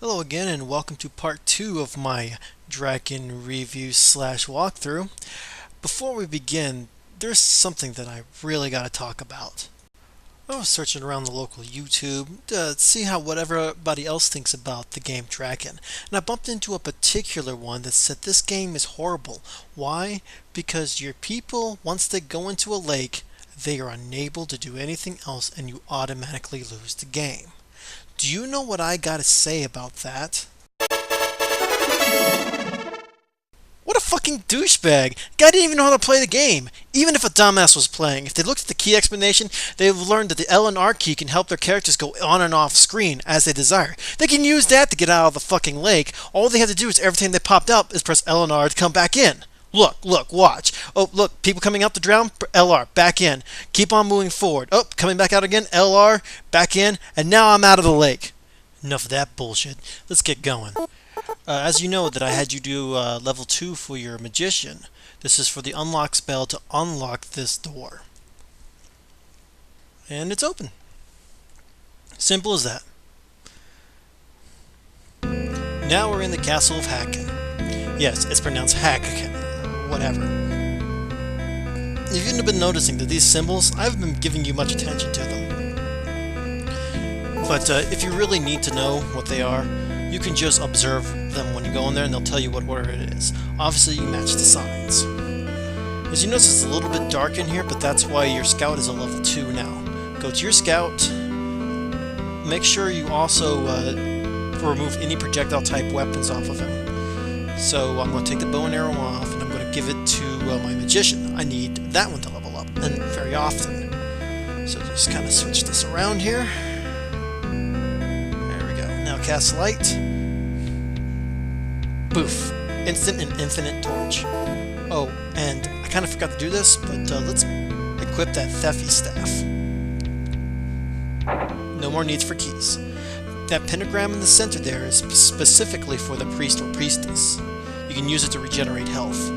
Hello again and welcome to part 2 of my Drakkhen review slash walkthrough. Before we begin, there's something that I really got to talk about. I was searching around the local YouTube to see what everybody else thinks about the game Drakkhen, and I bumped into a particular one that said this game is horrible. Why? Because your people, once they go into a lake, they are unable to do anything else and you automatically lose the game. Do you know what I gotta say about that? What a fucking douchebag! Guy didn't even know how to play the game. Even if a dumbass was playing, if they looked at the key explanation, they would have learned that the L and R key can help their characters go on and off screen as they desire. They can use that to get out of the fucking lake. All they have to do is every time they popped up is press L and R to come back in. Look, watch. Oh, look, people coming out to drown, LR, back in. Keep on moving forward. Oh, coming back out again, LR, back in, and now I'm out of the lake. Enough of that bullshit. Let's get going. As you know that I had you do level 2 for your magician. This is for the unlock spell to unlock this door. And it's open. Simple as that. Now we're in the castle of Hackett. Yes, it's pronounced Hackett. Whatever. If you've been noticing that these symbols, I haven't been giving you much attention to them. But if you really need to know what they are, you can just observe them when you go in there and they'll tell you what order it is. Obviously, you match the signs. As you notice, it's a little bit dark in here, but that's why your scout is a level 2 now. Go to your scout. Make sure you also remove any projectile type weapons off of him. So I'm going to take the bow and arrow off and I'm going to give it to my magician. I need that one to level up, and very often. So just kind of switch this around here. There we go. Now cast light. Boof. Instant and infinite torch. Oh, and I kind of forgot to do this, but let's equip that Thefty staff. No more needs for keys. That pentagram in the center there is specifically for the priest or priestess. You can use it to regenerate health.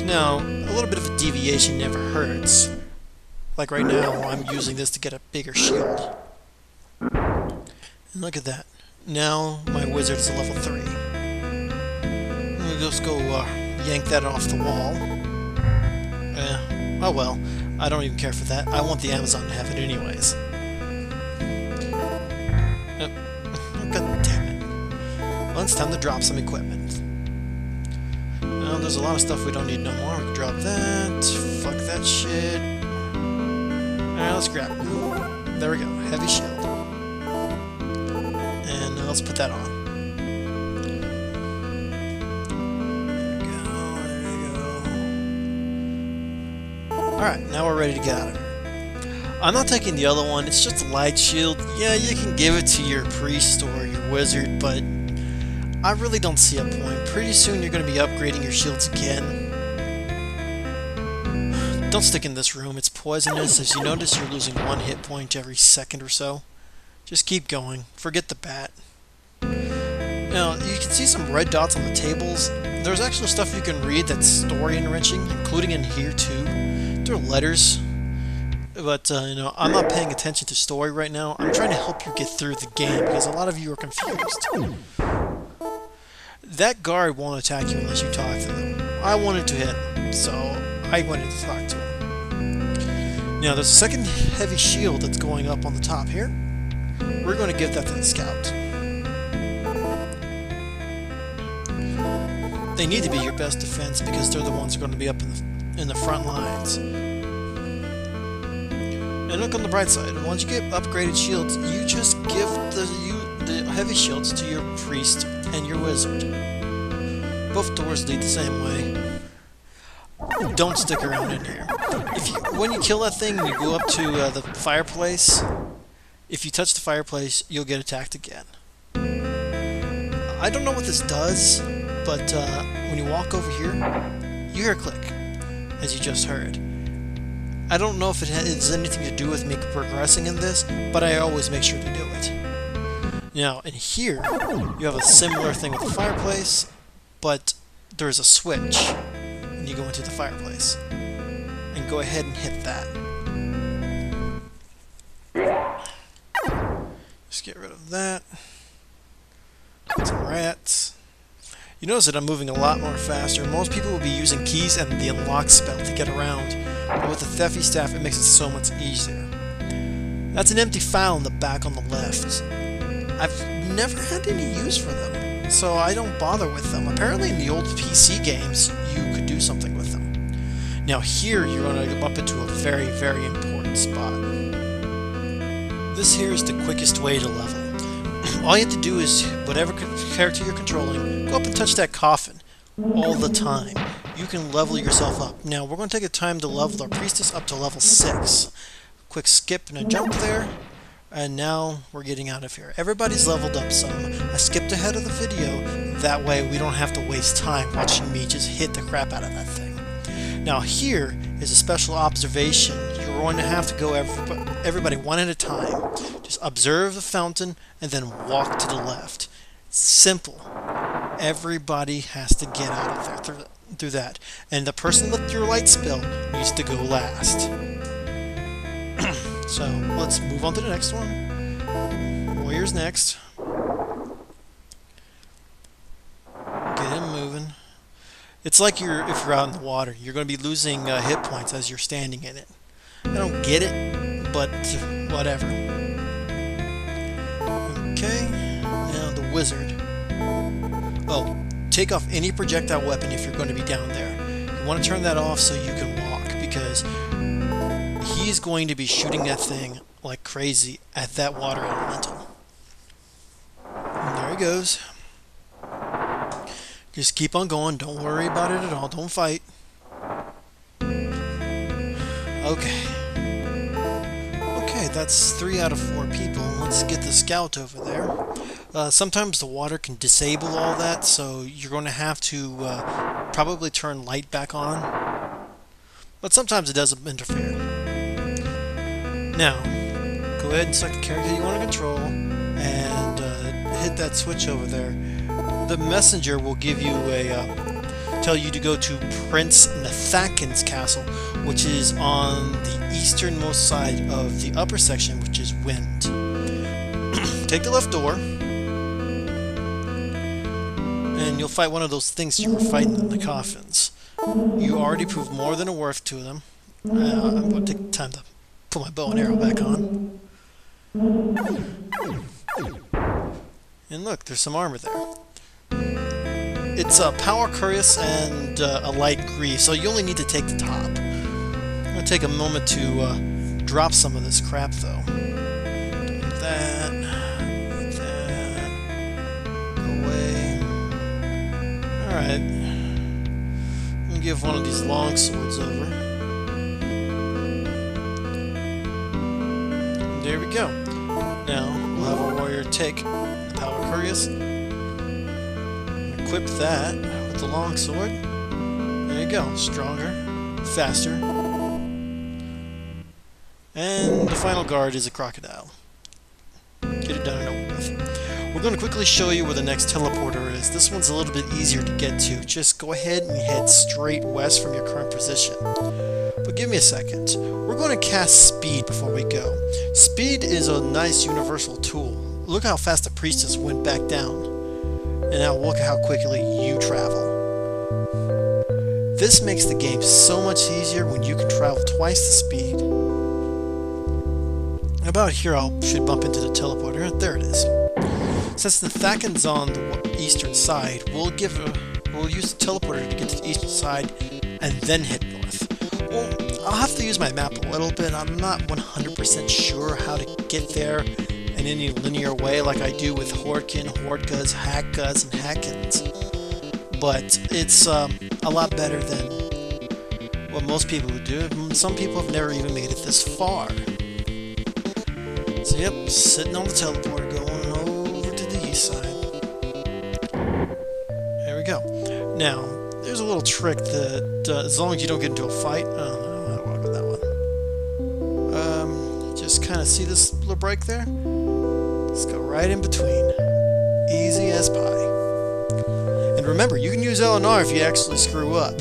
Now, a little bit of a deviation never hurts. Like right now, I'm using this to get a bigger shield. And look at that. Now, my wizard is a level 3. Let me just go yank that off the wall. Oh well, I don't even care for that. I want the Amazon to have it anyways. God damn it. Well, it's time to drop some equipment. Now, there's a lot of stuff we don't need no more. We can drop that. Fuck that shit. Alright, let's grab it. There we go. Heavy shield. And let's put that on. There we go. Alright, now we're ready to get out of here. I'm not taking the other one, it's just a light shield. Yeah, you can give it to your priest or your wizard, but I really don't see a point. Pretty soon you're going to be upgrading your shields again. Don't stick in this room, it's poisonous. As you notice, you're losing 1 hit point every second or so. Just keep going. Forget the bat. Now, you can see some red dots on the tables. There's actually stuff you can read that's story enriching, including in here too. There are letters. But, you know, I'm not paying attention to story right now. I'm trying to help you get through the game because a lot of you are confused. That guard won't attack you unless you talk to them. I wanted to hit him, so I wanted to talk to him. Now, there's a second heavy shield that's going up on the top here. We're going to give that to the scout. They need to be your best defense because they're the ones who are going to be up in the front lines. And look on the bright side, once you get upgraded shields, you just give the heavy shields to your priest and your wizard. Both doors lead the same way. Don't stick around in here. When you kill that thing and you go up to the fireplace, if you touch the fireplace, you'll get attacked again. I don't know what this does, but when you walk over here, you hear a click, as you just heard. I don't know if it has anything to do with me progressing in this, but I always make sure to do it. Now, in here, you have a similar thing with the fireplace, but there's a switch when you go into the fireplace. And go ahead and hit that. get rid of that. Some rats. You notice that I'm moving a lot more faster. Most people will be using keys and the unlock spell to get around, but with the Thefty Staff it makes it so much easier. That's an empty file in the back on the left. I've never had any use for them, so I don't bother with them. Apparently in the old PC games you could do something with them. Now here you're going to bump into a very, very important spot. This here is the quickest way to level. All you have to do is, whatever character you're controlling, go up and touch that coffin all the time. You can level yourself up. Now, we're going to take a time to level our priestess up to level 6. Quick skip and a jump there, and now we're getting out of here. Everybody's leveled up some. I skipped ahead of the video, that way we don't have to waste time watching me just hit the crap out of that thing. Now, here is a special observation. You're going to have to go everybody one at a time. Just observe the fountain and then walk to the left. Simple. Everybody has to get out of there through that. And the person with your light spell needs to go last. So let's move on to the next one. Warrior's next. Get him moving. It's like if you're out in the water. You're going to be losing hit points as you're standing in it. I don't get it, but whatever. Okay, now the wizard. Oh, take off any projectile weapon if you're going to be down there. You want to turn that off so you can walk, because he's going to be shooting that thing like crazy at that water elemental. And there he goes. Just keep on going, don't worry about it at all, don't fight. Okay. Okay, that's 3 out of 4 people. Let's get the scout over there. Sometimes the water can disable all that, so you're going to have to probably turn light back on. But sometimes it doesn't interfere. Now, go ahead and select the character you want to control and hit that switch over there. The messenger will give you tell you to go to Prince Drakkhen's castle, which is on the easternmost side of the upper section, which is Wind. Take the left door, and you'll fight one of those things you were fighting in the coffins. You already proved more than a worth to them. I'm going to take time to put my bow and arrow back on. And look, there's some armor there. It's a power cuirass and a light grease, so you only need to take the top. I'm going to take a moment to drop some of this crap, though. Like that. Like that. Go away. Alright. I'm going to give one of these long swords over. And there we go. Now, we'll have our warrior take the power cuirass. Equip that with the long sword. There you go. Stronger, faster. And the final guard is a crocodile. Get it done and over with. We're going to quickly show you where the next teleporter is. This one's a little bit easier to get to. Just go ahead and head straight west from your current position. But give me a second. We're going to cast speed before we go. Speed is a nice universal tool. Look how fast the priestess went back down. And now look at how quickly you travel. This makes the game so much easier when you can travel twice the speed. About here I should bump into the teleporter. There it is. Since the Drakkhen's on the eastern side, we'll use the teleporter to get to the eastern side and then hit north. Well, I'll have to use my map a little bit. I'm not 100% sure how to get there in any linear way like I do with Hordkin, Hordkas, Hackkas, and Hackens. But it's a lot better than what most people would do. Some people have never even made it this far. So yep, sitting on the teleporter going over to the east side. There we go. Now, there's a little trick that as long as you don't get into a fight, I don't know how to walk with that one. Just kind of see this little break there? Let's go right in between. Easy as pie. And remember, you can use L and R if you actually screw up.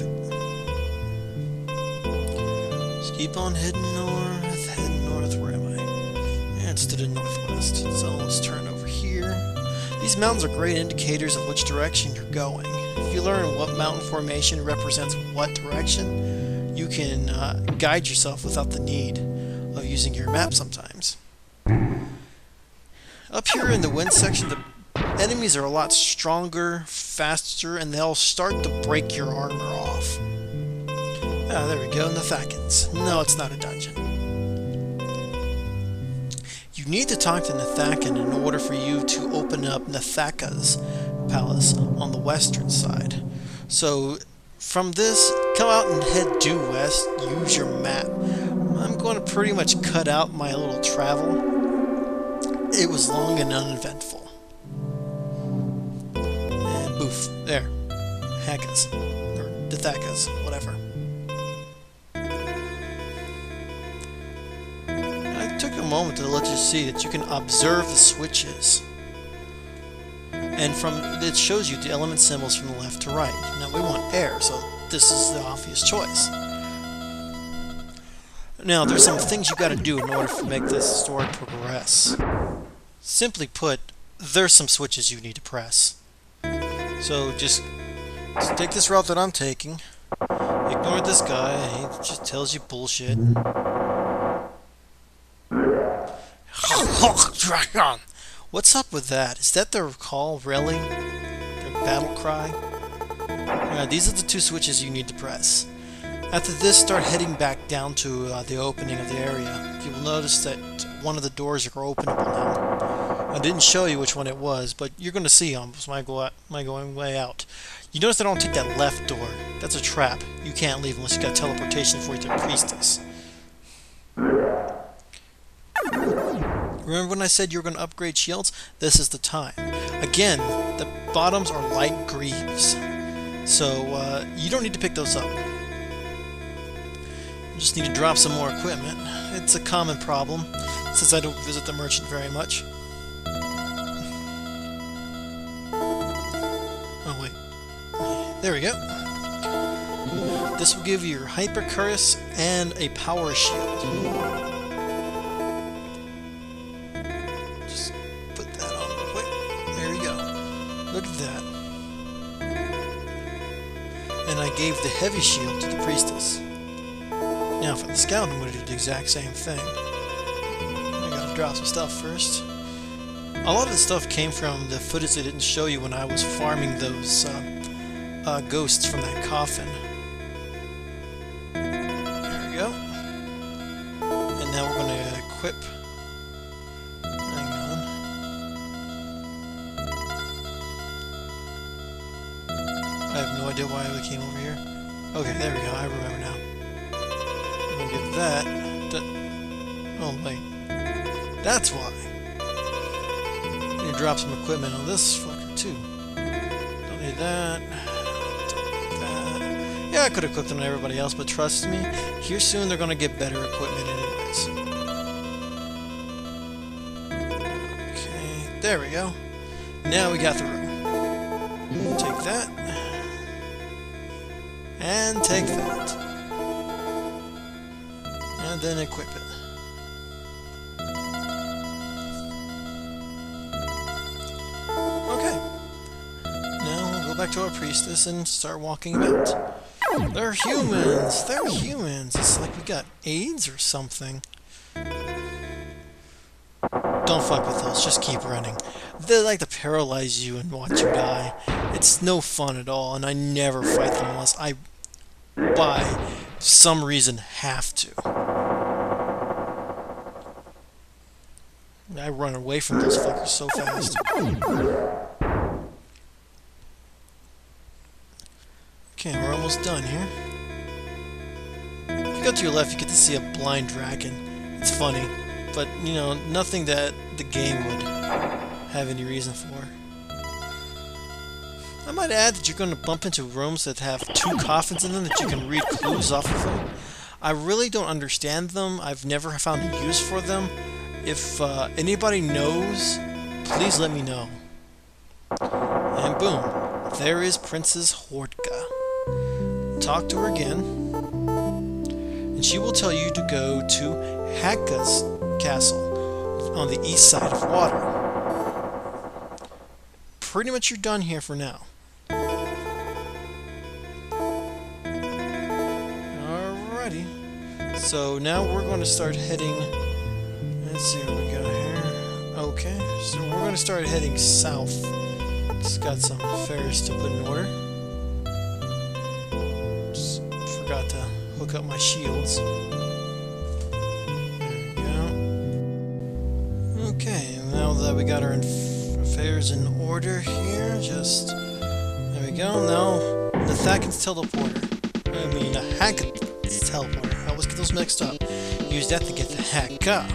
Just keep on heading north, where am I? Yeah, it's to the northwest. So let's turn over here. These mountains are great indicators of which direction you're going. If you learn what mountain formation represents what direction, you can guide yourself without the need of using your map sometimes. Up here in the wind section, the enemies are a lot stronger, faster, and they'll start to break your armor off. Ah, there we go, Nathakans. No, it's not a dungeon. You need to talk to Drakkhen in order for you to open up Fattest Palace on the western side. So, from this, come out and head due west, use your map. I'm going to pretty much cut out my little travel. It was long and uneventful. And boof, there. Hackett, or Drakkhen, whatever. I took a moment to let you see that you can observe the switches. And it shows you the element symbols from the left to right. Now we want air, so this is the obvious choice. Now there's some things you got to do in order to make this story progress. Simply put, there's some switches you need to press. So just take this route that I'm taking. Ignore this guy, he just tells you bullshit. Drakkhen! What's up with that? Is that their call, really? Their battle cry? These are the two switches you need to press. After this, start heading back down to the opening of the area. You will notice that one of the doors are openable now. I didn't show you which one it was, but you're going to see them my going way out. You notice I don't take that left door. That's a trap. You can't leave unless you got teleportation for your priestess. Remember when I said you were going to upgrade shields? This is the time. Again, the bottoms are light greaves, so you don't need to pick those up. You just need to drop some more equipment. It's a common problem, since I don't visit the merchant very much. Oh wait. There we go. This will give you your hypercurse and a power shield. Just put that on real quick. There we go. Look at that. And I gave the heavy shield to the priestess. Now for the scout, I'm going to do the exact same thing. I gotta drop some stuff first. A lot of the stuff came from the footage they didn't show you when I was farming those ghosts from that coffin. There we go. And now we're going to equip. Hang on. I have no idea why we came over here. Okay, there we go. I remember now. I'm going to give that. Oh, wait. That's why. Drop some equipment on this fucker too. Don't need that. Don't need that. Yeah, I could equip them on everybody else, but trust me, here soon they're gonna get better equipment anyways. Okay, there we go. Now we got the room. Take that. And take that. And then equip it. Back to our priestess and start walking about. They're humans! They're humans! It's like we got AIDS or something. Don't fuck with those, just keep running. They like to paralyze you and watch you die. It's no fun at all, and I never fight them unless I, by some reason, have to. I run away from those fuckers so fast. Okay, we're almost done here. If you go to your left, you get to see a blind Drakkhen. It's funny, but, you know, nothing that the game would have any reason for. I might add that you're going to bump into rooms that have 2 coffins in them that you can read clues off of them. I really don't understand them. I've never found a use for them. If anybody knows, please let me know. And boom, there is Princess Hordka. Talk to her again, and she will tell you to go to Hackett Castle. on the east side of water. Pretty much you're done here for now. Alrighty. So now we're going to start heading... Let's see what we got here. Okay, so we're going to start heading south. Just got some affairs to put in order. Just forgot to hook up my shields. There we go. Okay, now that we got our affairs in order here, just... There we go. Now, the Thacken's teleporter. Hackett's teleporter. I always get those mixed up. Use that to get the heck up.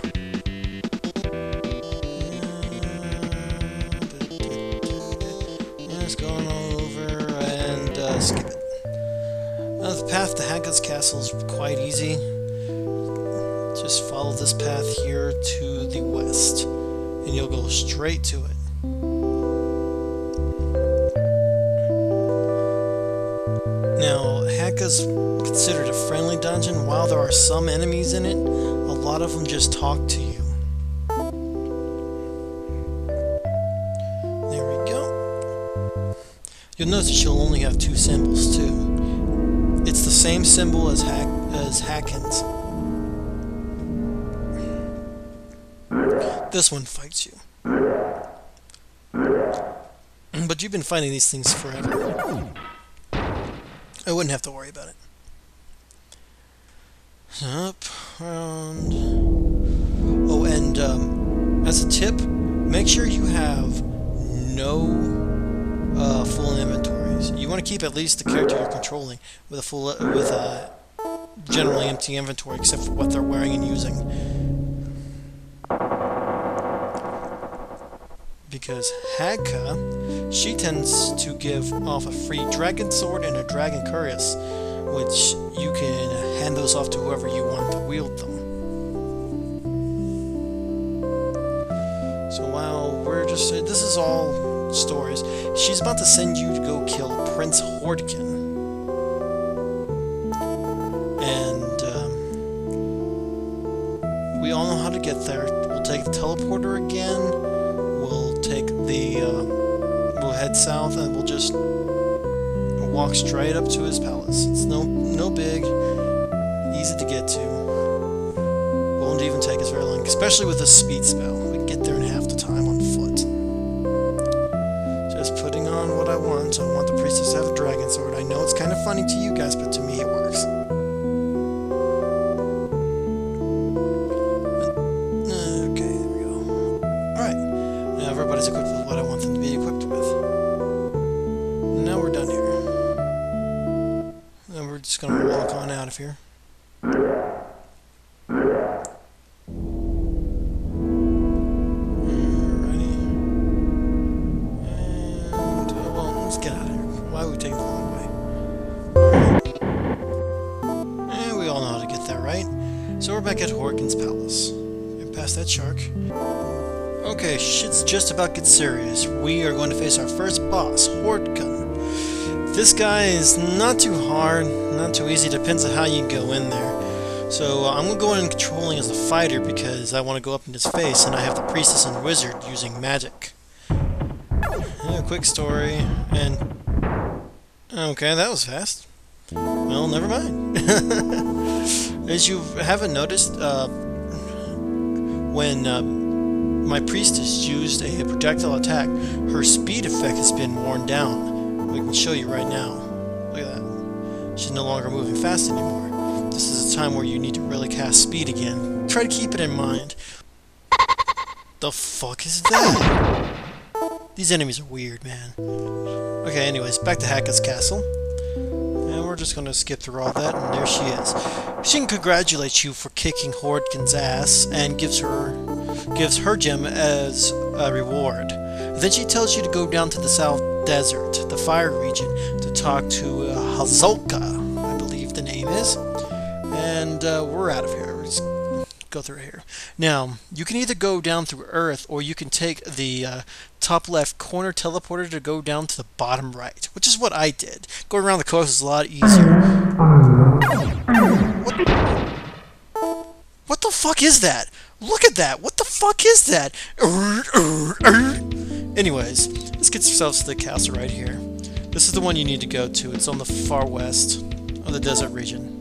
Going all over and skip it. The path to Hackett Castle is quite easy. Just follow this path here to the west, and you'll go straight to it. Now, Hackett's considered a friendly dungeon. While there are some enemies in it, a lot of them just talk to you. You'll notice you'll only have two symbols too. It's the same symbol as Hackken's. This one fights you. But you've been fighting these things forever. I wouldn't have to worry about it. Up, around... Oh, and as a tip, make sure you have no full inventories. You want to keep at least the character you're controlling with a generally empty inventory, except for what they're wearing and using. Because Hackett, she tends to give off a free dragon sword and a dragon cuirass, which you can hand those off to whoever you want to wield them. So while we're just... This is all stories. She's about to send you to go kill Prince Hordkin. And we all know how to get there. We'll take the teleporter again. We'll take the we'll head south and we'll just walk straight up to his palace. It's no big, easy to get to. Won't even take us very long, especially with a speed spell. We can get there in half the time on foot. Just putting on what I want. I want the priestess to have a dragon sword. I know it's kind of funny to you guys, but to me it works. Okay, there we go. Alright, now everybody's equipped with what I want them to be equipped with. Now we're done here. Now we're just going to walk on out of here. So we're back at Hackett Palace. Get past that shark. Okay, shit's just about to get serious. We are going to face our first boss, Hordkin. This guy is not too hard, not too easy, depends on how you go in there. So I'm going to go in and controlling as the fighter because I want to go up in his face and I have the priestess and wizard using magic. Yeah, quick story, and... Okay, that was fast. Well, never mind. As you haven't noticed, when my priestess used a projectile attack, her speed effect has been worn down. We can show you right now. Look at that. She's no longer moving fast anymore. This is a time where you need to really cast speed again. Try to keep it in mind. The fuck is that? These enemies are weird, man. Okay, anyways, back to Hackett Castle. And we're just going to skip through all that, and there she is. She can congratulate you for kicking Hordkin's ass, and gives her gem as a reward. Then she tells you to go down to the South Desert, the fire region, to talk to Hazolka, I believe the name is. And we're out of here. We're just go through here. Now, you can either go down through Earth, or you can take the top left corner teleporter to go down to the bottom right, which is what I did. Going around the coast is a lot easier. What the fuck is that? Look at that! What the fuck is that? Anyways, let's get ourselves to the castle right here. This is the one you need to go to. It's on the far west of the desert region.